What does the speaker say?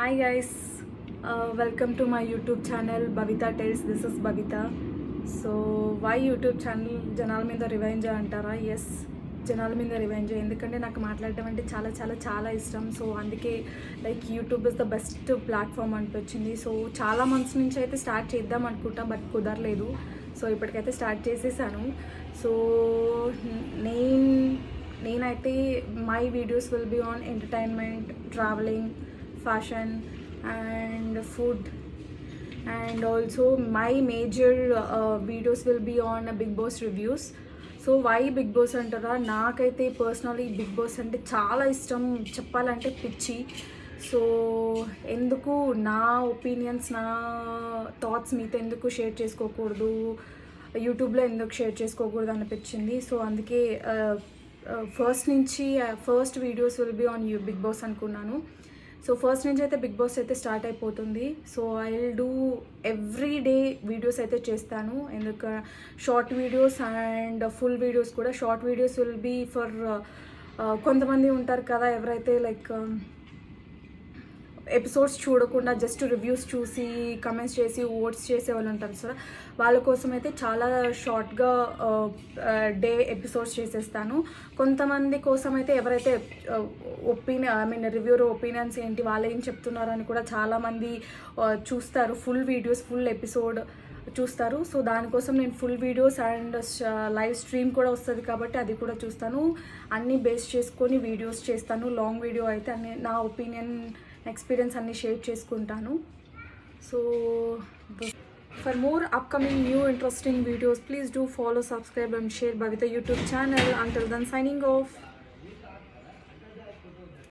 Hi guys, welcome to my YouTube channel Bhavita Tales. This is Bhavita. So why YouTube channel జనాల మీద revenge అంటారా? Yes, జనాల మీద revenge. ఎందుకంటే నాకు మాట్లాడటం అంటే చాలా చాలా చాలా ఇష్టం. సో అందుకే like YouTube is the best platform అనిపించింది. సో చాలా మంత్స్ నుంచి అయితే స్టార్ట్ చేద్దాం అనుకుంటా, బట్ కుదరలేదు. సో ఇప్పటికైతే స్టార్ట్ చేసేసాను. సో నేనైతే my videos will be on entertainment, travelling, fashion and food, and also my major videos will be on Big Boss reviews. So why Bigg Boss అంటారా? నాకైతే పర్సనలీ బిగ్ బాస్ అంటే చాలా ఇష్టం, చెప్పాలంటే పిచ్చి. సో ఎందుకు నా ఒపీనియన్స్, నా థాట్స్ మీతో ఎందుకు షేర్ చేసుకోకూడదు, యూట్యూబ్లో ఎందుకు షేర్ చేసుకోకూడదు అనిపించింది. సో అందుకే first videos will be on Bigg Boss అనుకున్నాను. సో ఫస్ట్ నుంచి అయితే బిగ్ బాస్ అయితే స్టార్ట్ అయిపోతుంది. So I will do every day videos అయితే చేస్తాను. ఎందుకు short videos and full videos కూడా. Short videos will be for కొంతమంది ఉంటారు కదా, ఎవరైతే లైక్ ఎపిసోడ్స్ చూడకుండా జస్ట్ రివ్యూస్ చూసి కమెంట్స్ చేసి ఓట్స్ చేసే వాళ్ళు ఉంటారు సార్, వాళ్ళ కోసం అయితే చాలా షార్ట్గా డే ఎపిసోడ్స్ చేసేస్తాను. కొంతమంది కోసం అయితే ఎవరైతే రివ్యూర్ ఒపీనియన్స్ ఏంటి, వాళ్ళు ఏం చెప్తున్నారు అని కూడా చాలామంది చూస్తారు. ఫుల్ వీడియోస్, ఫుల్ ఎపిసోడ్ చూస్తారు. సో దానికోసం నేను full videos and live stream కూడా వస్తుంది కాబట్టి అది కూడా చూస్తాను. అన్నీ బేస్ చేసుకొని వీడియోస్ చేస్తాను. లాంగ్ వీడియో అయితే అన్ని నా ఒపీనియన్, ఎక్స్పీరియన్స్ అన్ని షేర్ చేసుకుంటాను. So for more upcoming new interesting videos, please do follow, subscribe and share Bhavita YouTube channel. Until then, signing off.